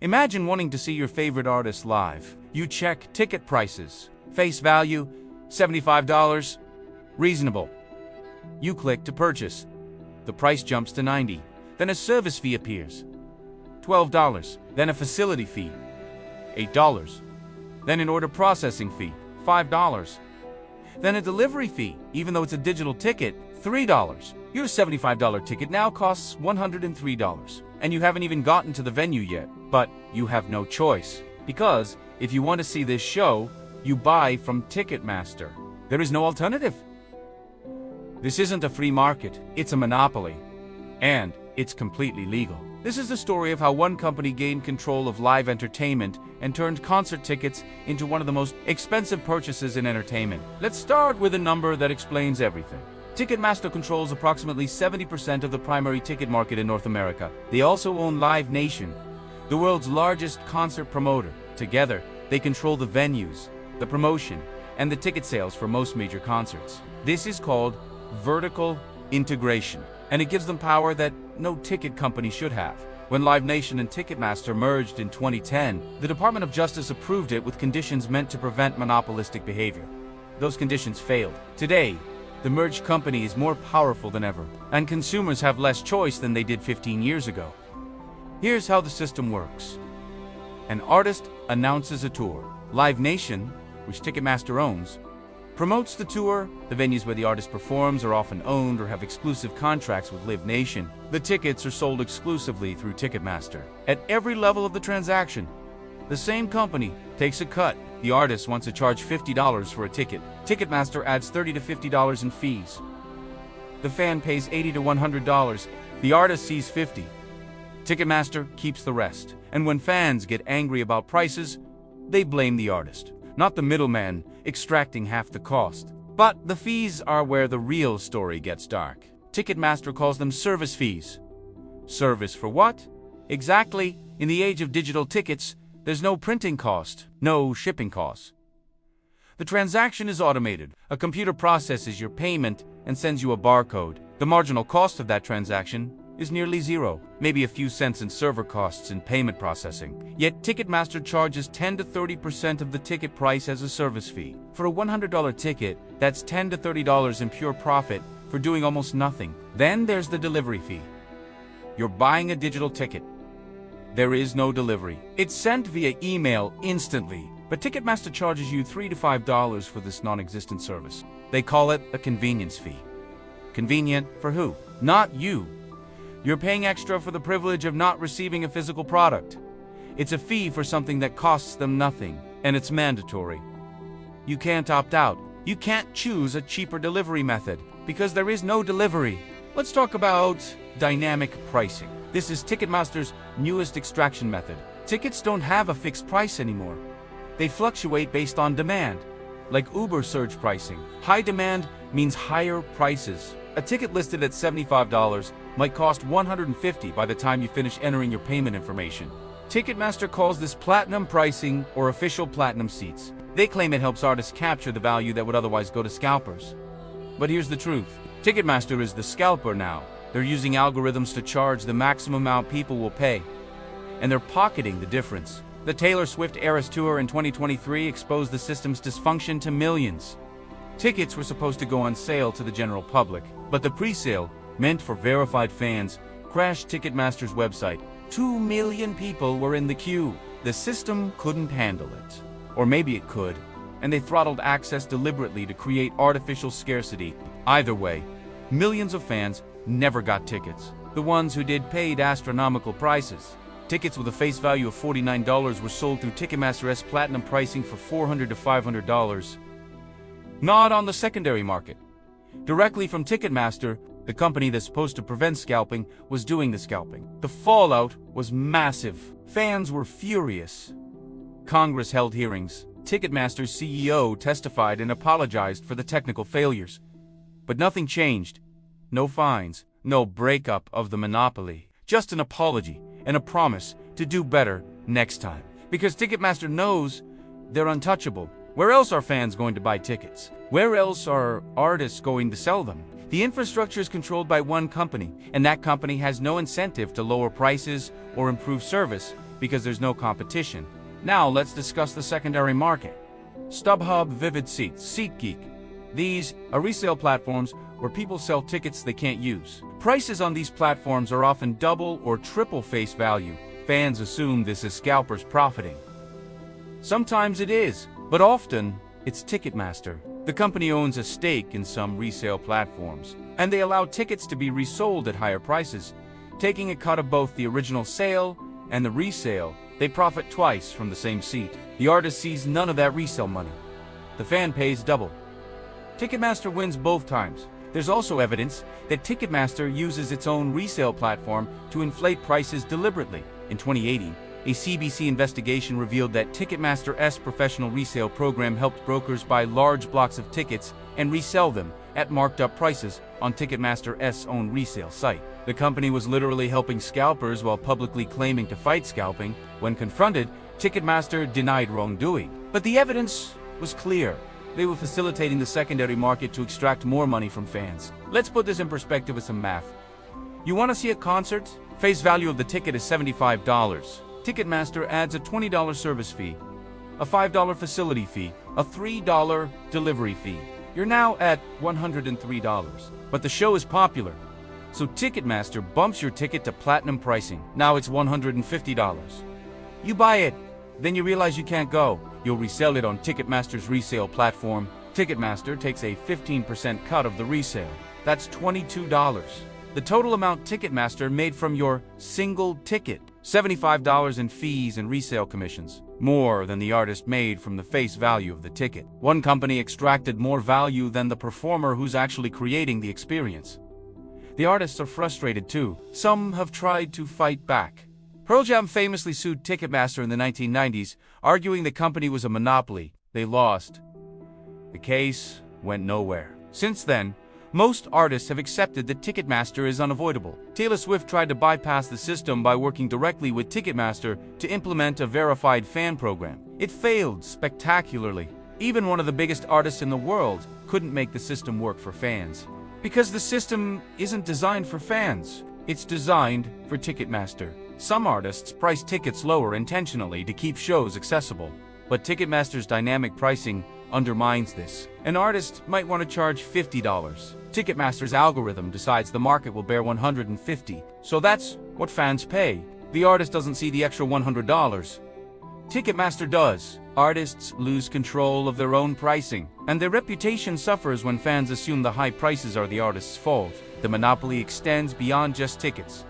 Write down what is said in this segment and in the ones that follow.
Imagine wanting to see your favorite artist live. You check ticket prices. Face value, $75. Reasonable. You click to purchase. The price jumps to $90. Then a service fee appears. $12. Then a facility fee. $8. Then an order processing fee. $5. Then a delivery fee, even though it's a digital ticket, $3. Your $75 ticket now costs $103. And you haven't even gotten to the venue yet. But you have no choice. Because if you want to see this show, you buy from Ticketmaster. There is no alternative. This isn't a free market, it's a monopoly. And it's completely legal. This is the story of how one company gained control of live entertainment and turned concert tickets into one of the most expensive purchases in entertainment. Let's start with a number that explains everything. Ticketmaster controls approximately 70% of the primary ticket market in North America. They also own Live Nation, the world's largest concert promoter. Together, they control the venues, the promotion, and the ticket sales for most major concerts. This is called vertical integration, and it gives them power that no ticket company should have. When Live Nation and Ticketmaster merged in 2010, the Department of Justice approved it with conditions meant to prevent monopolistic behavior. Those conditions failed. Today, the merged company is more powerful than ever, and consumers have less choice than they did 15 years ago. Here's how the system works. An artist announces a tour. Live Nation, which Ticketmaster owns, promotes the tour. The venues where the artist performs are often owned or have exclusive contracts with Live Nation. The tickets are sold exclusively through Ticketmaster. At every level of the transaction, the same company takes a cut. The artist wants to charge $50 for a ticket. Ticketmaster adds $30 to $50 in fees. The fan pays $80 to $100. The artist sees $50. Ticketmaster keeps the rest. And when fans get angry about prices, they blame the artist, not the middleman extracting half the cost. But the fees are where the real story gets dark. Ticketmaster calls them service fees. Service for what? Exactly. In the age of digital tickets, there's no printing cost, no shipping costs. The transaction is automated. A computer processes your payment and sends you a barcode. The marginal cost of that transaction is nearly zero, maybe a few cents in server costs and payment processing. Yet Ticketmaster charges 10 to 30% of the ticket price as a service fee. For a $100 ticket, that's $10 to $30 in pure profit for doing almost nothing. Then there's the delivery fee. You're buying a digital ticket. There is no delivery. It's sent via email instantly, but Ticketmaster charges you $3 to $5 for this non-existent service. They call it a convenience fee. Convenient for who? Not you. You're paying extra for the privilege of not receiving a physical product. It's a fee for something that costs them nothing, and it's mandatory. You can't opt out. You can't choose a cheaper delivery method, because there is no delivery. Let's talk about dynamic pricing. This is Ticketmaster's newest extraction method. Tickets don't have a fixed price anymore. They fluctuate based on demand, like Uber surge pricing. High demand means higher prices. A ticket listed at $75 might cost $150 by the time you finish entering your payment information. Ticketmaster calls this platinum pricing or official platinum seats. They claim it helps artists capture the value that would otherwise go to scalpers. But here's the truth. Ticketmaster is the scalper now. They're using algorithms to charge the maximum amount people will pay. And they're pocketing the difference. The Taylor Swift Eras Tour in 2023 exposed the system's dysfunction to millions. Tickets were supposed to go on sale to the general public, but the pre-sale, meant for verified fans, crashed Ticketmaster's website. 2 million people were in the queue. The system couldn't handle it. Or maybe it could, and they throttled access deliberately to create artificial scarcity. Either way, millions of fans never got tickets. The ones who did paid astronomical prices. Tickets with a face value of $49 were sold through Ticketmaster's platinum pricing for $400 to $500. Not on the secondary market. Directly from Ticketmaster, the company that's supposed to prevent scalping was doing the scalping. The fallout was massive. Fans were furious. Congress held hearings. Ticketmaster's CEO testified and apologized for the technical failures. But nothing changed. No fines, no breakup of the monopoly. Just an apology and a promise to do better next time. Because Ticketmaster knows they're untouchable. Where else are fans going to buy tickets? Where else are artists going to sell them? The infrastructure is controlled by one company, and that company has no incentive to lower prices or improve service because there's no competition. Now let's discuss the secondary market. StubHub, Vivid Seats, SeatGeek. These are resale platforms where people sell tickets they can't use. Prices on these platforms are often double or triple face value. Fans assume this is scalpers profiting. Sometimes it is, but often it's Ticketmaster. The company owns a stake in some resale platforms, and they allow tickets to be resold at higher prices. Taking a cut of both the original sale and the resale, they profit twice from the same seat. The artist sees none of that resale money. The fan pays double. Ticketmaster wins both times. There's also evidence that Ticketmaster uses its own resale platform to inflate prices deliberately. In 2018, a CBC investigation revealed that Ticketmaster's professional resale program helped brokers buy large blocks of tickets and resell them at marked up prices on Ticketmaster's own resale site. The company was literally helping scalpers while publicly claiming to fight scalping. When confronted, Ticketmaster denied wrongdoing. But the evidence was clear. They were facilitating the secondary market to extract more money from fans. Let's put this in perspective with some math. You want to see a concert? Face value of the ticket is $75. Ticketmaster adds a $20 service fee, a $5 facility fee, a $3 delivery fee. You're now at $103. But the show is popular, so Ticketmaster bumps your ticket to platinum pricing. Now it's $150. You buy it, then you realize you can't go. You'll resell it on Ticketmaster's resale platform. Ticketmaster takes a 15% cut of the resale. That's $22. The total amount Ticketmaster made from your single ticket, $75 in fees and resale commissions, more than the artist made from the face value of the ticket. One company extracted more value than the performer who's actually creating the experience. The artists are frustrated too. Some have tried to fight back. Pearl Jam famously sued Ticketmaster in the 1990s, arguing the company was a monopoly. They lost. The case went nowhere. Since then, most artists have accepted that Ticketmaster is unavoidable. Taylor Swift tried to bypass the system by working directly with Ticketmaster to implement a verified fan program. It failed spectacularly. Even one of the biggest artists in the world couldn't make the system work for fans. Because the system isn't designed for fans. It's designed for Ticketmaster. Some artists price tickets lower intentionally to keep shows accessible, but Ticketmaster's dynamic pricing undermines this. An artist might want to charge $50. Ticketmaster's algorithm decides the market will bear $150, so that's what fans pay. The artist doesn't see the extra $100. Ticketmaster does. Artists lose control of their own pricing, and their reputation suffers when fans assume the high prices are the artist's fault. The monopoly extends beyond just tickets.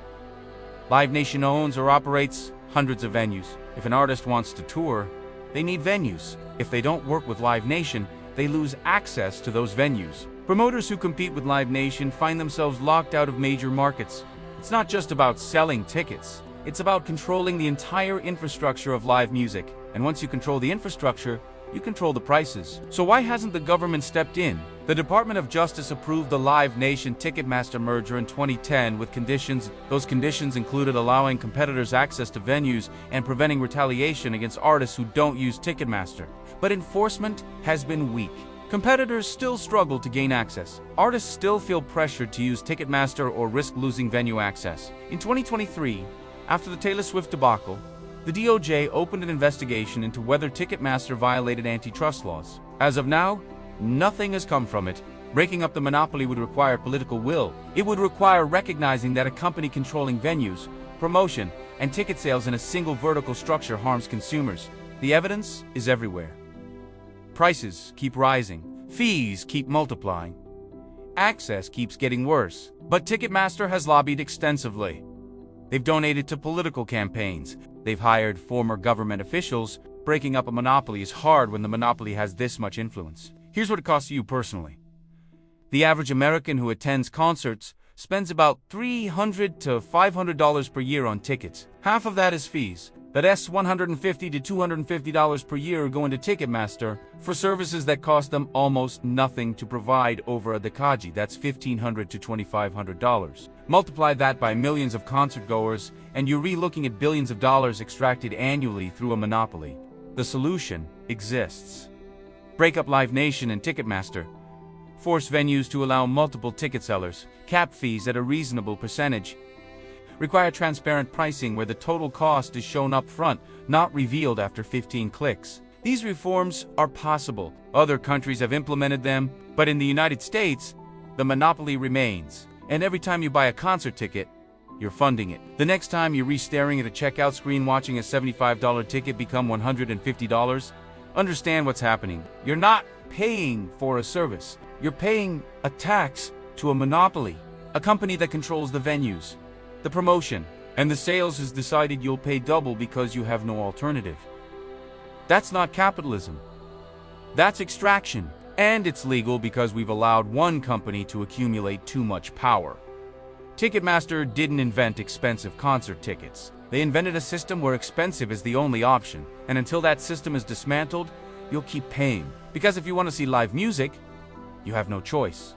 Live Nation owns or operates hundreds of venues. If an artist wants to tour, they need venues. If they don't work with Live Nation, they lose access to those venues. Promoters who compete with Live Nation find themselves locked out of major markets. It's not just about selling tickets. It's about controlling the entire infrastructure of live music. And once you control the infrastructure, you control the prices. So why hasn't the government stepped in? The Department of Justice approved the Live Nation Ticketmaster merger in 2010 with conditions. Those conditions included allowing competitors access to venues and preventing retaliation against artists who don't use Ticketmaster. But enforcement has been weak. Competitors still struggle to gain access. Artists still feel pressured to use Ticketmaster or risk losing venue access. In 2023, after the Taylor Swift debacle, the DOJ opened an investigation into whether Ticketmaster violated antitrust laws. As of now, nothing has come from it. Breaking up the monopoly would require political will. It would require recognizing that a company controlling venues, promotion, and ticket sales in a single vertical structure harms consumers. The evidence is everywhere. Prices keep rising. Fees keep multiplying. Access keeps getting worse. But Ticketmaster has lobbied extensively. They've donated to political campaigns. They've hired former government officials. Breaking up a monopoly is hard when the monopoly has this much influence. Here's what it costs you personally. The average American who attends concerts spends about $300 to $500 per year on tickets. Half of that is fees. That's $150 to $250 per year going to Ticketmaster for services that cost them almost nothing to provide over a decade. That's $1,500 to $2,500. Multiply that by millions of concert-goers, and you're re-looking at billions of dollars extracted annually through a monopoly. The solution exists. Break up Live Nation and Ticketmaster. Force venues to allow multiple ticket sellers. Cap fees at a reasonable percentage. require transparent pricing where the total cost is shown up front, not revealed after 15 clicks. These reforms are possible. Other countries have implemented them, but in the United States, the monopoly remains. And every time you buy a concert ticket, you're funding it. The next time you're staring at a checkout screen watching a $75 ticket become $150, understand what's happening. You're not paying for a service. You're paying a tax to a monopoly, a company that controls the venues, the promotion, and the sales has decided you'll pay double because you have no alternative. That's not capitalism. That's extraction. And it's legal because we've allowed one company to accumulate too much power. Ticketmaster didn't invent expensive concert tickets. They invented a system where expensive is the only option, and until that system is dismantled, you'll keep paying. Because if you want to see live music, you have no choice.